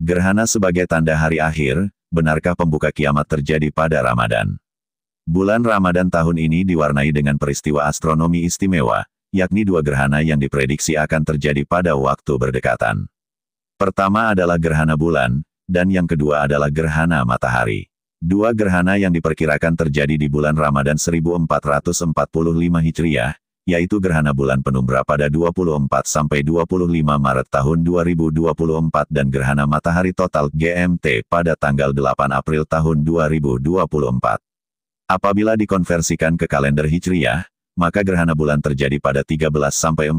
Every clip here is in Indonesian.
Gerhana sebagai tanda hari akhir, benarkah pembuka kiamat terjadi pada Ramadan? Bulan Ramadan tahun ini diwarnai dengan peristiwa astronomi istimewa, yakni dua gerhana yang diprediksi akan terjadi pada waktu berdekatan. Pertama adalah gerhana bulan, dan yang kedua adalah gerhana matahari. Dua gerhana yang diperkirakan terjadi di bulan Ramadan 1445 Hijriah, yaitu gerhana bulan penumbra pada 24–25 Maret tahun 2024 dan gerhana matahari total GMT pada tanggal 8 April tahun 2024. Apabila dikonversikan ke kalender Hijriah, maka gerhana bulan terjadi pada 13–14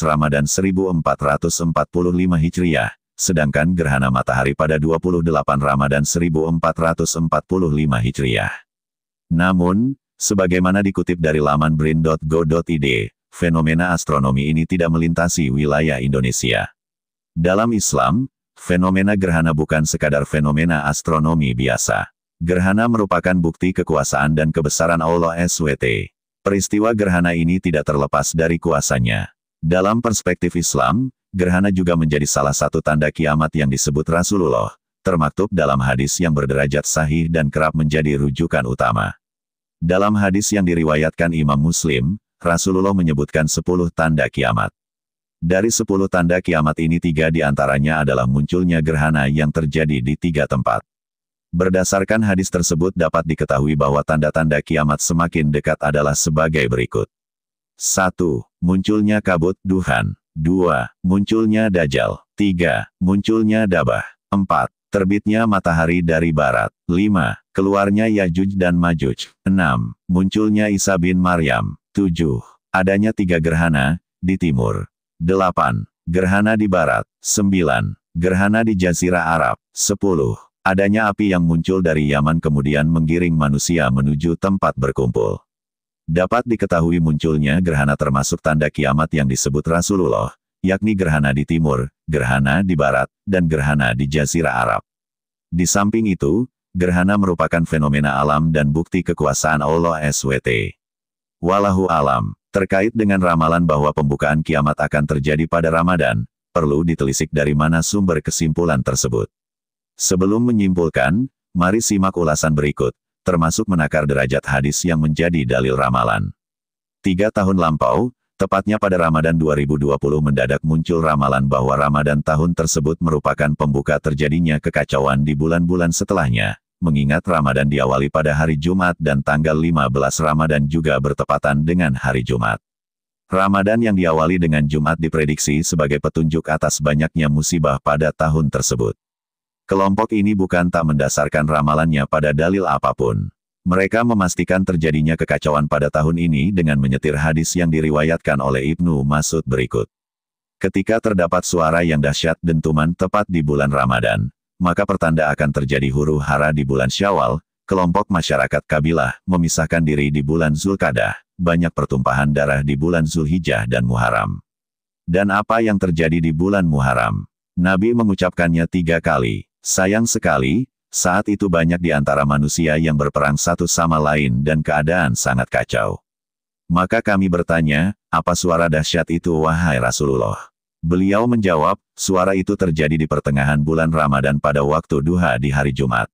Ramadan 1445 Hijriah, sedangkan gerhana matahari pada 28 Ramadan 1445 Hijriah. Namun, sebagaimana dikutip dari laman brin.go.id, fenomena astronomi ini tidak melintasi wilayah Indonesia. Dalam Islam, fenomena gerhana bukan sekadar fenomena astronomi biasa. Gerhana merupakan bukti kekuasaan dan kebesaran Allah SWT. Peristiwa gerhana ini tidak terlepas dari kuasanya. Dalam perspektif Islam, gerhana juga menjadi salah satu tanda kiamat yang disebut Rasulullah, termaktub dalam hadis yang berderajat sahih dan kerap menjadi rujukan utama. Dalam hadis yang diriwayatkan Imam Muslim, Rasulullah menyebutkan 10 tanda kiamat. Dari 10 tanda kiamat ini 3 diantaranya adalah munculnya gerhana yang terjadi di 3 tempat. Berdasarkan hadis tersebut dapat diketahui bahwa tanda-tanda kiamat semakin dekat adalah sebagai berikut. 1. Munculnya kabut duhan. 2. Munculnya Dajjal. 3. Munculnya Dabah. 4. Terbitnya matahari dari barat. 5. Keluarnya Yajuj dan Majuj. 6. Munculnya Isa bin Maryam. 7. Adanya 3 gerhana di timur. 8. Gerhana di barat. 9. Gerhana di Jazirah Arab. 10. Adanya api yang muncul dari Yaman kemudian menggiring manusia menuju tempat berkumpul. Dapat diketahui munculnya gerhana termasuk tanda kiamat yang disebut Rasulullah, yakni gerhana di timur, gerhana di barat, dan gerhana di Jazirah Arab. Di samping itu, gerhana merupakan fenomena alam dan bukti kekuasaan Allah SWT. Wallahu alam, terkait dengan ramalan bahwa pembukaan kiamat akan terjadi pada Ramadan, perlu ditelisik dari mana sumber kesimpulan tersebut. Sebelum menyimpulkan, mari simak ulasan berikut, termasuk menakar derajat hadis yang menjadi dalil ramalan. 3 tahun lampau, tepatnya pada Ramadan 2020 mendadak muncul ramalan bahwa Ramadan tahun tersebut merupakan pembuka terjadinya kekacauan di bulan-bulan setelahnya, mengingat Ramadan diawali pada hari Jumat dan tanggal 15 Ramadan juga bertepatan dengan hari Jumat. Ramadan yang diawali dengan Jumat diprediksi sebagai petunjuk atas banyaknya musibah pada tahun tersebut. Kelompok ini bukan tak mendasarkan ramalannya pada dalil apapun. Mereka memastikan terjadinya kekacauan pada tahun ini dengan menyetir hadis yang diriwayatkan oleh Ibnu Mas'ud berikut. Ketika terdapat suara yang dahsyat dentuman tepat di bulan Ramadan, maka pertanda akan terjadi huru hara di bulan Syawal, kelompok masyarakat kabilah memisahkan diri di bulan Zulkadah, banyak pertumpahan darah di bulan Zulhijjah dan Muharram. Dan apa yang terjadi di bulan Muharram? Nabi mengucapkannya 3 kali. Sayang sekali, saat itu banyak di antara manusia yang berperang satu sama lain dan keadaan sangat kacau. Maka kami bertanya, apa suara dahsyat itu wahai Rasulullah? Beliau menjawab, suara itu terjadi di pertengahan bulan Ramadan pada waktu duha di hari Jumat.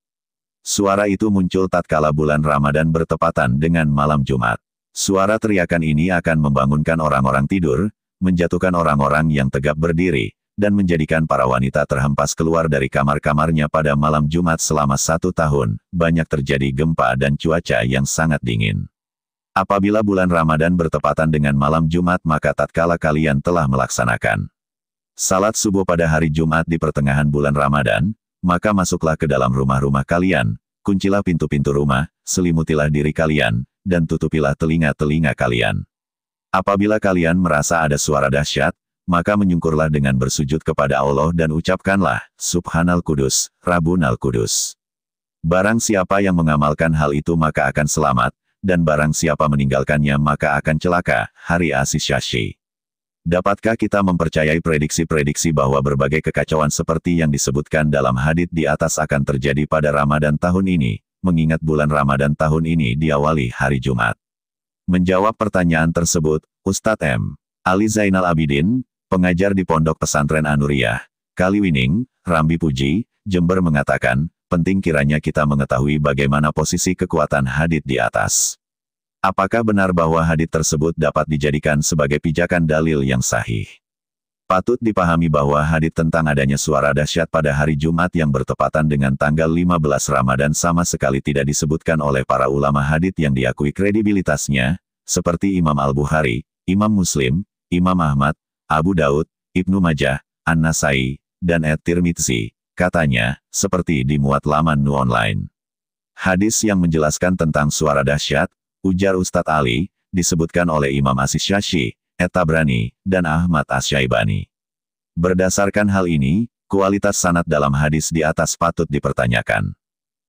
Suara itu muncul tatkala bulan Ramadan bertepatan dengan malam Jumat. Suara teriakan ini akan membangunkan orang-orang tidur, menjatuhkan orang-orang yang tegap berdiri, dan menjadikan para wanita terhempas keluar dari kamar-kamarnya pada malam Jumat selama 1 tahun, banyak terjadi gempa dan cuaca yang sangat dingin. Apabila bulan Ramadan bertepatan dengan malam Jumat maka tatkala kalian telah melaksanakan salat subuh pada hari Jumat di pertengahan bulan Ramadan, maka masuklah ke dalam rumah-rumah kalian, kuncilah pintu-pintu rumah, selimutilah diri kalian, dan tutupilah telinga-telinga kalian. Apabila kalian merasa ada suara dahsyat, maka menyungkurlah dengan bersujud kepada Allah dan ucapkanlah, Subhanal Kudus, Rabbunal Kudus. Barang siapa yang mengamalkan hal itu maka akan selamat, dan barang siapa meninggalkannya maka akan celaka. Hari As-Syashi. Dapatkah kita mempercayai prediksi-prediksi bahwa berbagai kekacauan seperti yang disebutkan dalam hadits di atas akan terjadi pada Ramadan tahun ini, mengingat bulan Ramadan tahun ini diawali hari Jumat? Menjawab pertanyaan tersebut, Ustadz M. Ali Zainal Abidin, pengajar di Pondok Pesantren Anuriyah, Kaliwining, Rambi Puji, Jember mengatakan, penting kiranya kita mengetahui bagaimana posisi kekuatan hadits di atas. Apakah benar bahwa hadits tersebut dapat dijadikan sebagai pijakan dalil yang sahih? Patut dipahami bahwa hadits tentang adanya suara dahsyat pada hari Jumat yang bertepatan dengan tanggal 15 Ramadan sama sekali tidak disebutkan oleh para ulama hadits yang diakui kredibilitasnya, seperti Imam Al-Bukhari, Imam Muslim, Imam Ahmad, Abu Daud, Ibnu Majah, An-Nasai, dan At-Tirmidzi, katanya, seperti dimuat laman Nu Online. Hadis yang menjelaskan tentang suara dahsyat, ujar Ustadz Ali, disebutkan oleh Imam As-Syashi, At-Tabrani, dan Ahmad Asy-Syaibani. Berdasarkan hal ini, kualitas sanad dalam hadis di atas patut dipertanyakan.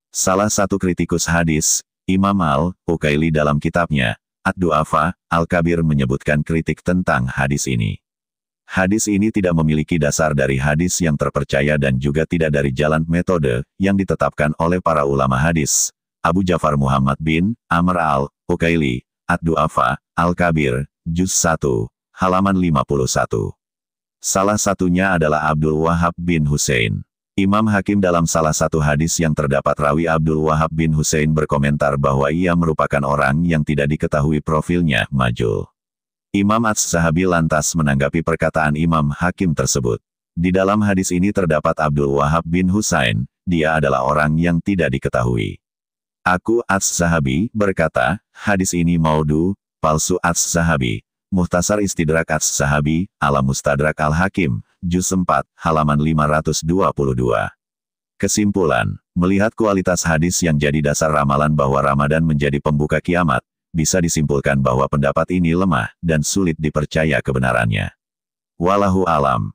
Salah satu kritikus hadis, Imam Al-Ukaili dalam kitabnya, Ad-Du'afa, Al-Kabir menyebutkan kritik tentang hadis ini. Hadis ini tidak memiliki dasar dari hadis yang terpercaya dan juga tidak dari jalan metode yang ditetapkan oleh para ulama hadis. Abu Ja'far Muhammad bin Amr Al-Ukaili, Ad-Du'afa, Al-Kabir, Juz 1, halaman 51. Salah satunya adalah Abdul Wahab bin Husain. Imam Hakim dalam salah satu hadis yang terdapat rawi Abdul Wahab bin Husain berkomentar bahwa ia merupakan orang yang tidak diketahui profilnya, majhul. Imam As-Zahabi lantas menanggapi perkataan Imam Hakim tersebut. Di dalam hadis ini terdapat Abdul Wahab bin Husain, dia adalah orang yang tidak diketahui. Aku As-Zahabi berkata, hadis ini maudhu, palsu. As-Zahabi, Muhtasar Istidrak As-Zahabi, ala Mustadrak Al-Hakim, Juz 4, halaman 522. Kesimpulan, melihat kualitas hadis yang jadi dasar ramalan bahwa Ramadan menjadi pembuka kiamat, bisa disimpulkan bahwa pendapat ini lemah dan sulit dipercaya kebenarannya. Wallahu alam.